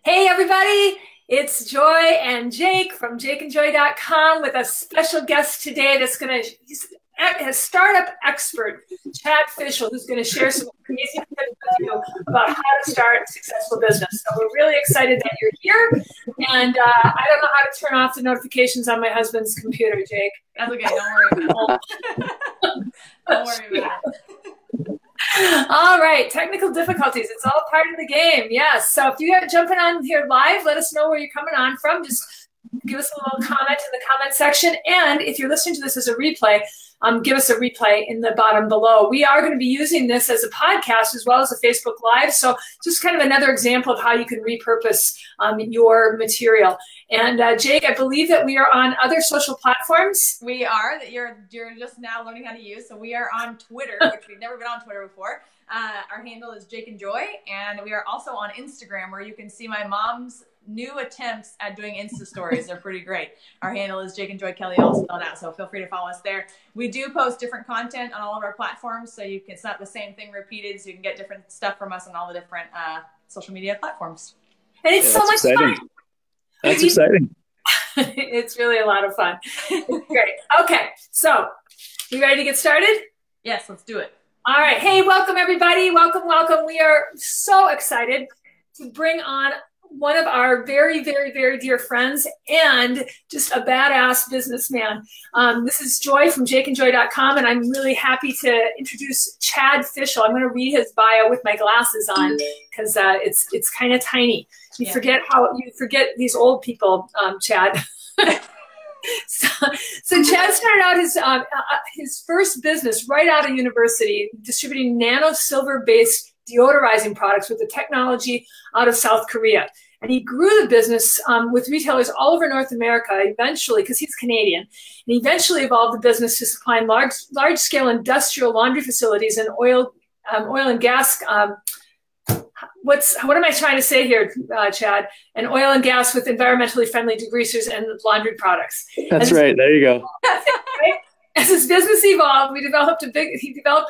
Hey everybody, it's Joy and Jake from jakeandjoy.com with a special guest today he's a startup expert, Chad Fishel, who's going to share some amazing tips with you about how to start a successful business. So we're really excited that you're here. And I don't know how to turn off the notifications on my husband's computer, Jake. That's okay, don't worry about it. Don't worry about it. All right, technical difficulties. It's all part of the game. Yes. So if you are jumping on here live, let us know where you're coming on from. Just give us a little comment in the comment section. And if you're listening to this as a replay, give us a replay in the bottom below. We are going to be using this as a podcast as well as a Facebook Live. So just kind of another example of how you can repurpose your material. And Jake, I believe that we are on other social platforms. We are, that you're just now learning how to use. So we are on Twitter, which we've never been on Twitter before. Our handle is Jake and Joy. And we are also on Instagram, where you can see my mom's new attempts at doing Insta stories. They're pretty great. Our handle is Jake and Joy Kelly, all spelled out. So feel free to follow us there. We do post different content on all of our platforms. So it's not the same thing repeated. So you can get different stuff from us on all the different social media platforms. And it's so much fun. That's exciting. It's really a lot of fun. It's great. Okay. So you ready to get started? Yes, let's do it. All right. Hey, welcome everybody. Welcome, welcome. We are so excited to bring on one of our very, very, very dear friends and just a badass businessman. This is Joy from jakeandjoy.com, and I'm really happy to introduce Chad Fishel. I'm going to read his bio with my glasses on because it's kind of tiny. You forget these old people, Chad. So Chad started out his first business right out of university, distributing nano silver-based deodorizing products with the technology out of South Korea. And he grew the business with retailers all over North America eventually, because he's Canadian, and he eventually evolved the business to supplying large-scale industrial laundry facilities and oil and gas. What am I trying to say here, Chad? And oil and gas with environmentally friendly degreasers and laundry products. That's right. There you go. Right? As his business evolved, he developed a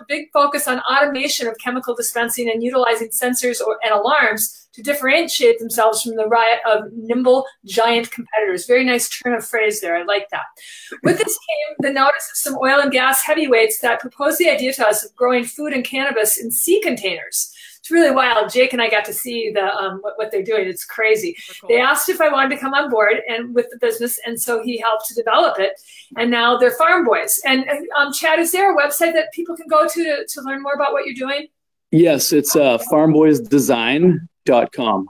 big focus on automation of chemical dispensing and utilizing sensors and alarms to differentiate themselves from the riot of nimble giant competitors. Very nice turn of phrase there. I like that. With this came the notice of some oil and gas heavyweights that proposed the idea to us of growing food and cannabis in sea containers. It's really wild. Jake and I got to see what they're doing. It's crazy. Cool. They asked if I wanted to come on board and with the business, and so he helped to develop it. And now they're farm boys. And Chad, is there a website that people can go to learn more about what you're doing? Yes, it's farmboysdesign.com.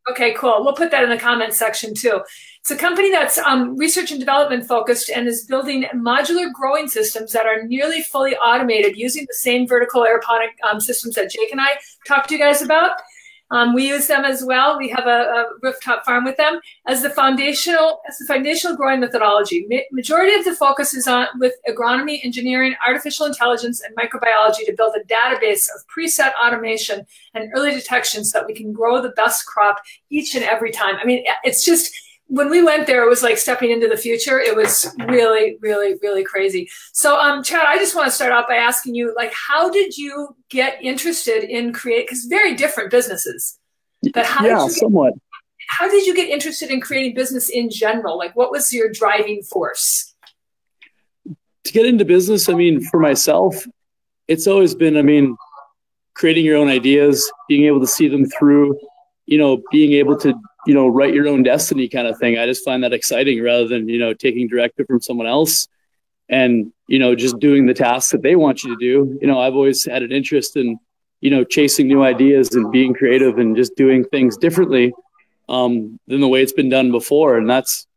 Okay, cool. We'll put that in the comment section too. It's a company that's research and development focused and is building modular growing systems that are nearly fully automated using the same vertical aeroponic systems that Jake and I talked to you guys about. We use them as well. We have a rooftop farm with them as the foundational growing methodology. Majority of the focus is on with agronomy, engineering, artificial intelligence, and microbiology to build a database of preset automation and early detection so that we can grow the best crop each and every time. I mean, it's just, when we went there, it was like stepping into the future. It was really, really, really crazy. So, Chad, I just want to start out by asking you, like, how did you get interested in because very different businesses, but how did you get interested in creating business in general? Like, what was your driving force? To get into business, I mean, for myself, it's always been, creating your own ideas, being able to see them through, being able to write your own destiny kind of thing. I just find that exciting rather than, taking directive from someone else and, just doing the tasks that they want you to do. I've always had an interest in, chasing new ideas and being creative and just doing things differently than the way it's been done before. And that's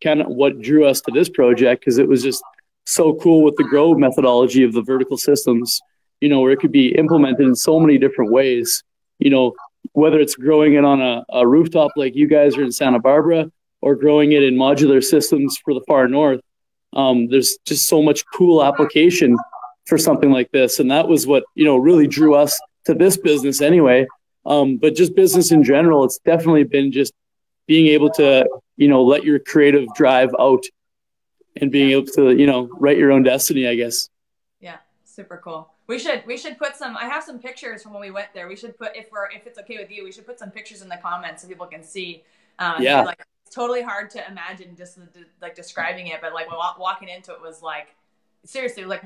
kind of what drew us to this project, because it was just so cool with the grow methodology of the vertical systems, where it could be implemented in so many different ways, whether it's growing it on a rooftop like you guys are in Santa Barbara or growing it in modular systems for the far north. There's just so much cool application for something like this. And that was what, really drew us to this business anyway. But just business in general, it's definitely been just being able to, let your creative drive out and being able to, write your own destiny, I guess. Yeah. Super cool. We should put some, I have some pictures from when we went there. We should put, if it's okay with you, we should put some pictures in the comments so people can see. Yeah. Like, it's totally hard to imagine just like describing it, but like walking into it was like, seriously, like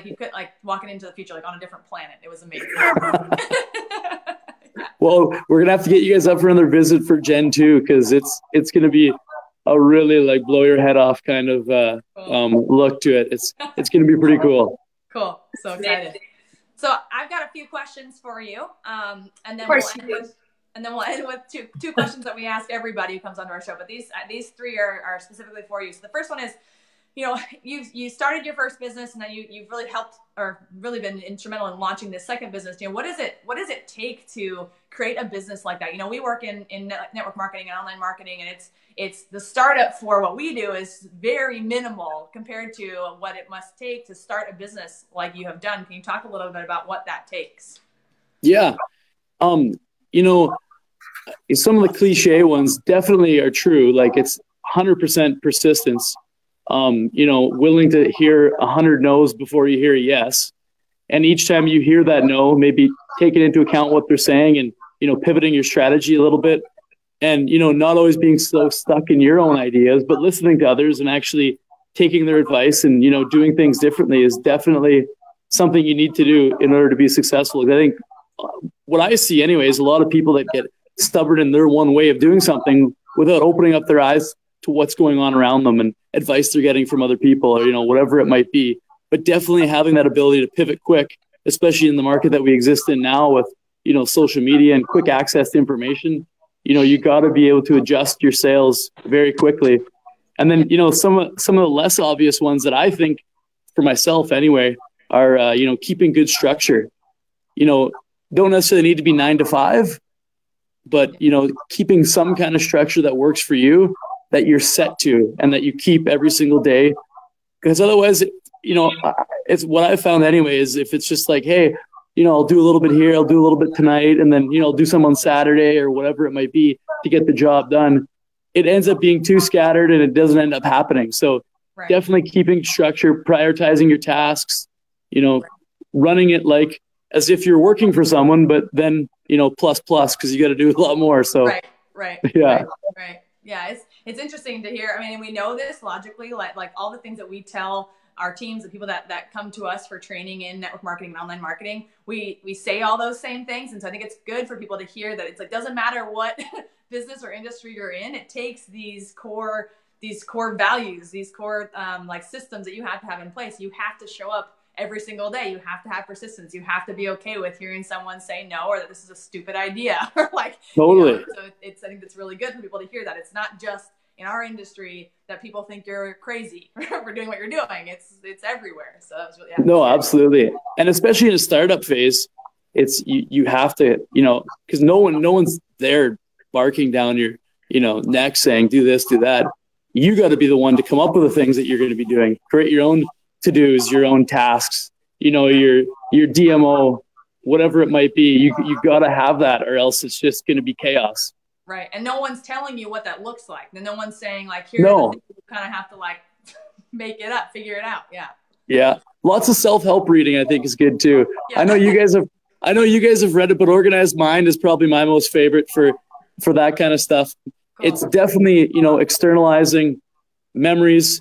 you could like walking into the future, like on a different planet. It was amazing. Well, we're gonna have to get you guys up for another visit for Gen 2 because it's gonna be a really like blow your head off kind of look to it. It's gonna be pretty cool. Cool. So excited. So I've got a few questions for you, and then we'll end with two questions that we ask everybody who comes onto our show. But these three are specifically for you. So the first one is, you know, you started your first business, and then you've really helped or really been instrumental in launching this second business. You know, what does it take to create a business like that? You know, we work in network marketing and online marketing, and it's the startup for what we do is very minimal compared to what it must take to start a business like you have done. Can you talk a little bit about what that takes? Yeah. You know, some of the cliche ones definitely are true. Like it's 100% persistence. You know, willing to hear 100 no's before you hear a yes. And each time you hear that no, maybe taking into account what they're saying and, you know, pivoting your strategy a little bit and, you know, not always being so stuck in your own ideas, but listening to others and actually taking their advice and, you know, doing things differently is definitely something you need to do in order to be successful. I think what I see anyway is a lot of people that get stubborn in their one way of doing something without opening up their eyes to what's going on around them and advice they're getting from other people or, you know, whatever it might be. But definitely having that ability to pivot quick, especially in the market that we exist in now with, you know, social media and quick access to information, you know, you got to be able to adjust your sales very quickly. And then, you know, some of the less obvious ones that I think for myself anyway are, you know, keeping good structure. You know, don't necessarily need to be 9 to 5, but, you know, keeping some kind of structure that works for you, that you're set to and that you keep every single day. Because otherwise, you know, it's what I found anyway is if it's just like, hey, you know, I'll do a little bit here, I'll do a little bit tonight, and then, you know, I'll do some on Saturday or whatever it might be to get the job done. It ends up being too scattered and it doesn't end up happening. So definitely keeping structure, prioritizing your tasks, you know, running it like as if you're working for someone, but then, you know, plus, because you got to do a lot more. So, yeah. Yeah. It's interesting to hear. I mean, we know this logically, like all the things that we tell our teams, the people that come to us for training in network marketing and online marketing, we say all those same things. And so I think it's good for people to hear that it's like, doesn't matter what business or industry you're in, it takes these core values, these core like systems that you have to have in place. You have to show up every single day. You have to have persistence. You have to be okay with hearing someone say no, or that this is a stupid idea, or like, totally. You know, so I think it's really good for people to hear that it's not just in our industry that people think you're crazy for doing what you're doing. It's everywhere. So that's really, no, absolutely. And especially in a startup phase, it's, you have to, you know, because no one's there barking down your, you know, neck saying, do this, do that. You got to be the one to come up with the things that you're going to be doing. Create your own to-dos, your own tasks, you know, your DMO, whatever it might be. You got to have that, or else it's just going to be chaos. Right. And no one's telling you what that looks like. And no one's saying like, here, you kind of have to like make it up, figure it out. Yeah. Yeah. Lots of self-help reading, I think, is good too. Yeah. I know you guys have read it, but Organized Mind is probably my most favorite for that kind of stuff. Cool. It's definitely, you know, externalizing memories,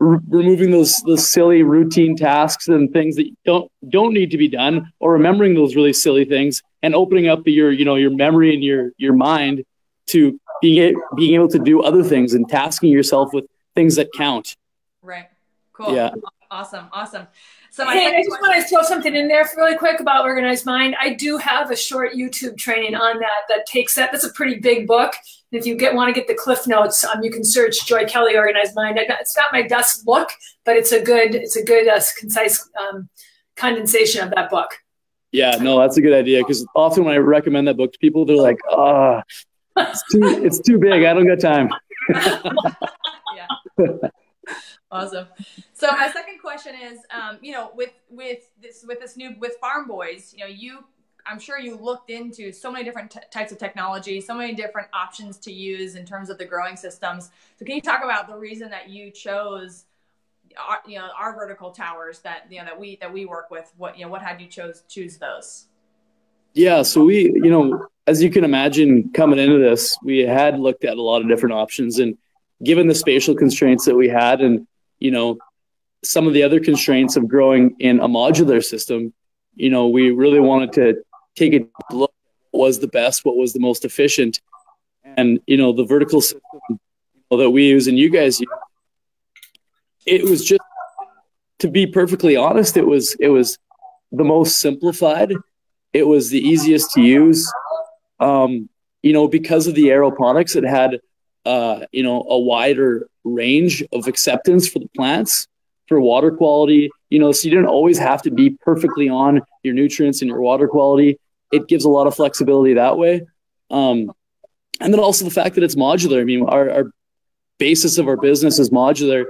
removing those silly routine tasks and things that don't need to be done, or remembering those really silly things and opening up your memory and your mind to being able to do other things and tasking yourself with things that count. Right. Cool. Yeah. Awesome. So I just want to throw something in there really quick about Organized Mind. I do have a short YouTube training on that takes that. That's a pretty big book. If you want to get the cliff notes, you can search Joy Kelly Organized Mind. It's not my best book, but it's a good concise condensation of that book. Yeah, no, that's a good idea, because often when I recommend that book to people, they're like, it's too big. I don't got time. Yeah. Awesome. So my second question is, you know, with Farm Boys, you know, I'm sure you looked into so many different types of technology, so many different options to use in terms of the growing systems. So can you talk about the reason that you chose our vertical towers that, that we work with? What had you choose those? Yeah. So we, as you can imagine, coming into this, we had looked at a lot of different options, and given the spatial constraints that we had, and, some of the other constraints of growing in a modular system, we really wanted to take a look at what was the best, what was the most efficient. And, the vertical system that we use and you guys use, it was just, to be perfectly honest, it was the most simplified. It was the easiest to use. Because of the aeroponics, it had, a wider range of acceptance for the plants, for water quality, so you didn't always have to be perfectly on your nutrients and your water quality. It gives a lot of flexibility that way. And then also the fact that it's modular. I mean, our basis of our business is modular.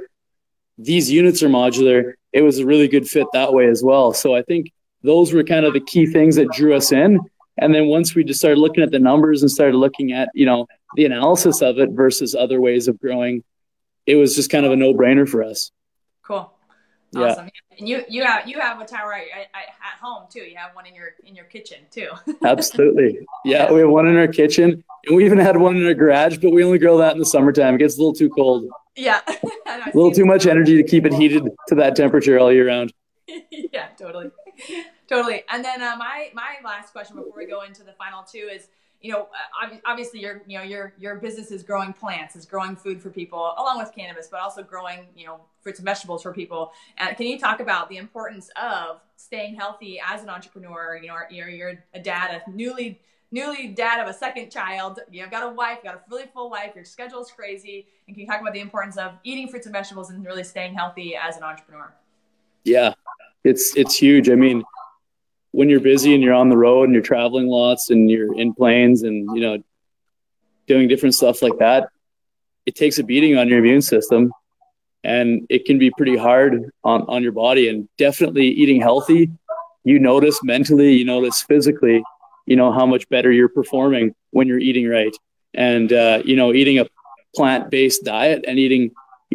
These units are modular. It was a really good fit that way as well. So I think those were kind of the key things that drew us in. And then once we just started looking at the numbers and started looking at, the analysis of it versus other ways of growing, it was just kind of a no-brainer for us. Cool. Awesome. Yeah. And you have a tower at home too. You have one in your kitchen too. Absolutely. Yeah, we have one in our kitchen, and we even had one in our garage, but we only grow that in the summertime. It gets a little too cold. Yeah. A little too much energy to keep it heated to that temperature all year round. Yeah, totally. Totally. And then my last question before we go into the final two is, obviously your business is growing plants, is growing food for people along with cannabis, but also growing, fruits and vegetables for people. Can you talk about the importance of staying healthy as an entrepreneur? You're a dad, a newly dad of a second child. You've got a wife, got a really full life. Your schedule's crazy. And can you talk about the importance of eating fruits and vegetables and really staying healthy as an entrepreneur? Yeah, it's huge. I mean, when you're busy and you're on the road and you're traveling lots and you're in planes and, doing different stuff like that, it takes a beating on your immune system, and it can be pretty hard on your body. And definitely eating healthy, you notice mentally, you notice physically, how much better you're performing when you're eating right. And, eating a plant-based diet and eating,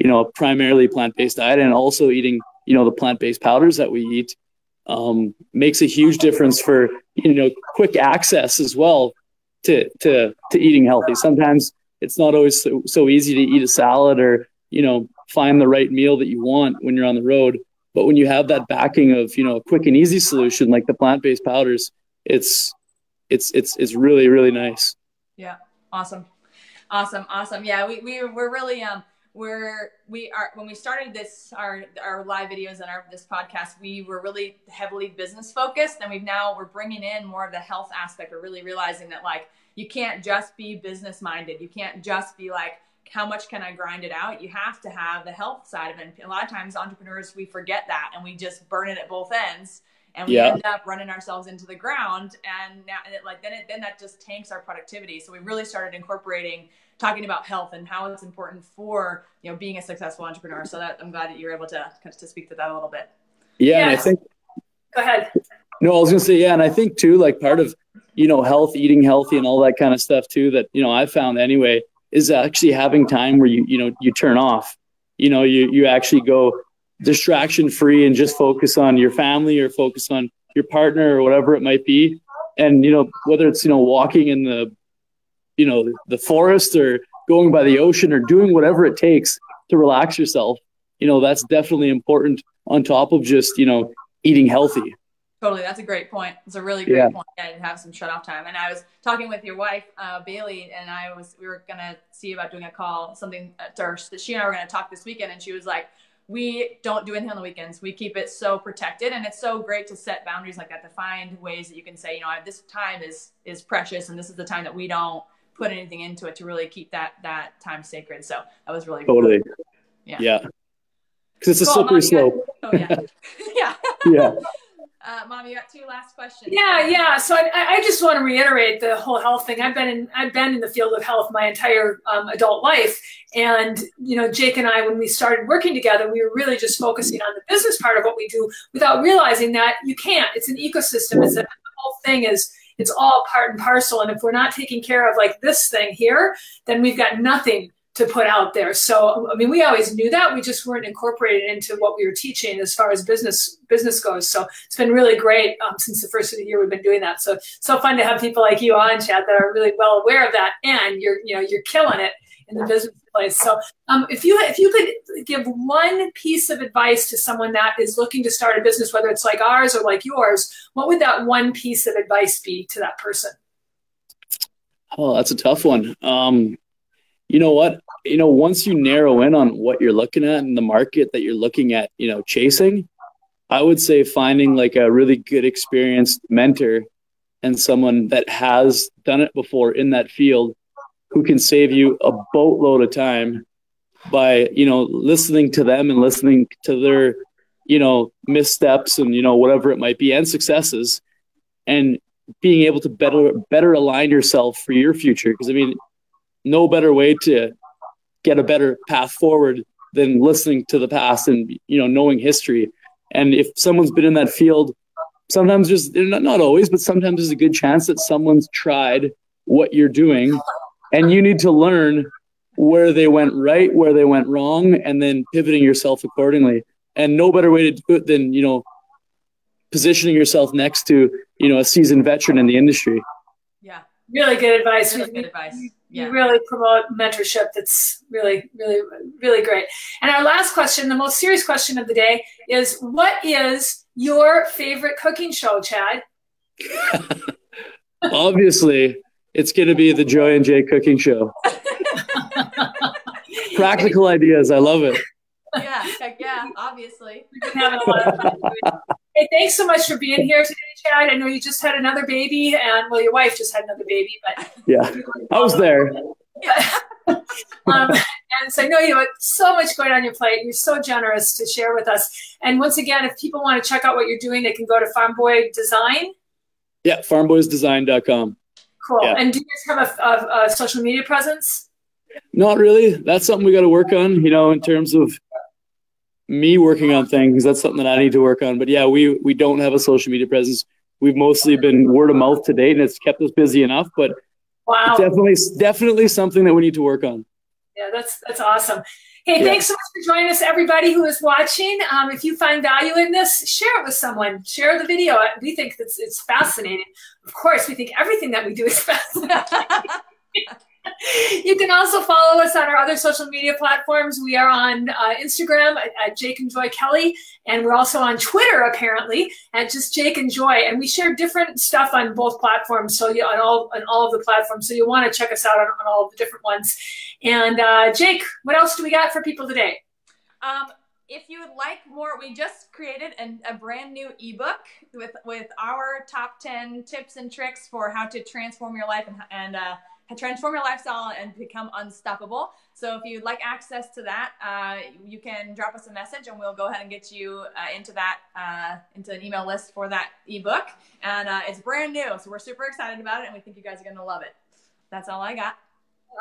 a primarily plant-based diet, and also eating, the plant-based powders that we eat, makes a huge difference for, quick access as well to eating healthy. Sometimes it's not always so easy to eat a salad or, find the right meal that you want when you're on the road. But when you have that backing of, a quick and easy solution like the plant-based powders, it's really, really nice. Yeah. Awesome. Yeah. We're really, when we started our live videos and this podcast, we were really heavily business focused, and we're bringing in more of the health aspect. We're really realizing that you can't just be business minded. You can't just be like, how much can I grind it out? You have to have the health side of it. And a lot of times entrepreneurs, we forget that, and we just burn it at both ends, and we end up running ourselves into the ground. And then that just tanks our productivity. So we really started talking about health and how it's important for, being a successful entrepreneur. So I'm glad that you're able to speak to that a little bit. Yeah. And I think, go ahead. No, I was going to say, yeah. And I think too, part of, health, eating healthy and all that kind of stuff too, that, I found anyway, is actually having time where you turn off, you actually go distraction free and just focus on your family or focus on your partner or whatever it might be. And, whether it's, walking in the forest or going by the ocean or doing whatever it takes to relax yourself, that's definitely important on top of just, eating healthy. Totally. That's a great point. It's a really great point. Yeah, and have some shut off time. And I was talking with your wife, Bailey, and we were going to see about doing a call, something that she and I were going to talk this weekend. And she was like, we don't do anything on the weekends. We keep it so protected. And it's so great to set boundaries like that, to find ways that you can say, this time is precious, and this is the time that we don't put anything into it, to really keep that time sacred. So that was really totally cool. Yeah. Because it's a slippery slope. Oh yeah. Yeah. Yeah. Mom, you got two last questions. Yeah. So I just want to reiterate the whole health thing. I've been in the field of health my entire adult life, and Jake and I, when we started working together, we were really just focusing on the business part of what we do, without realizing that you can't. It's an ecosystem. The whole thing it's all part and parcel. And if we're not taking care of this thing here, then we've got nothing to put out there. So, I mean, we always knew that. We just weren't incorporated into what we were teaching as far as business goes. So it's been really great since the first of the year we've been doing that. So fun to have people like you on, Chad, that are really well aware of that, and you're killing it in the business place. So if you could give one piece of advice to someone that is looking to start a business, whether it's like ours or like yours, what would that one piece of advice be to that person? Oh, that's a tough one. You know what? Once you narrow in on what you're looking at in the market that you're looking at, chasing, I would say finding like a really good experienced mentor and someone that has done it before in that field who can save you a boatload of time by, listening to them and listening to their, missteps and, whatever it might be and successes, and being able to better align yourself for your future. Because I mean, no better way to get a better path forward than listening to the past and, knowing history. And if someone's been in that field, sometimes not always, but sometimes there's a good chance that someone's tried what you're doing, and you need to learn where they went right, where they went wrong, and then pivoting yourself accordingly. And no better way to do it than, positioning yourself next to, a seasoned veteran in the industry. Yeah. Really good advice. Really good advice. You really promote mentorship. That's really, really, really great. And our last question, the most serious question of the day, is what is your favorite cooking show, Chad? Obviously, it's going to be the Joy and Jay Cooking Show. Practical ideas. I love it. Yeah, heck yeah, obviously. We've been having a lot of fun. Hey, thanks so much for being here today, Chad. I know you just had another baby, and well, your wife just had another baby, but yeah, I was there. Yeah. And so I know you have so much going on your plate. You're so generous to share with us. And once again, if people want to check out what you're doing, they can go to Farm Boy Design. Yeah, farmboysdesign.com. Cool. Yeah. And do you guys have a social media presence? Not really. That's something we got to work on, in terms of me working on things. That's something that I need to work on. But yeah, we don't have a social media presence. We've mostly been word of mouth to date, and it's kept us busy enough. But wow, definitely something that we need to work on. Yeah, that's awesome. Hey, thanks so much for joining us, everybody who is watching. If you find value in this, share it with someone. Share the video. We think it's fascinating. Of course, we think everything that we do is fascinating. You can also follow us on our other social media platforms. We are on Instagram at Jake and Joy Kelly, and we're also on Twitter, apparently, at just Jake and Joy. And we share different stuff on both platforms, so on all of the platforms. So you'll want to check us out on all of the different ones. And Jake, what else do we got for people today? If you would like more, we just created a brand new ebook with our top 10 tips and tricks for how to transform your life and transform your lifestyle and become unstoppable. So if you'd like access to that, you can drop us a message and we'll go ahead and get you into an email list for that ebook. And it's brand new, so we're super excited about it, and we think you guys are going to love it. That's all I got.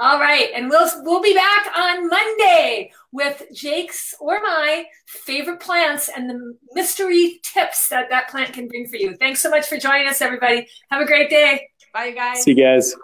All right, and we'll be back on Monday with Jake's or my favorite plants and the mystery tips that plant can bring for you. Thanks so much for joining us, everybody. Have a great day. Bye, you guys. See you guys.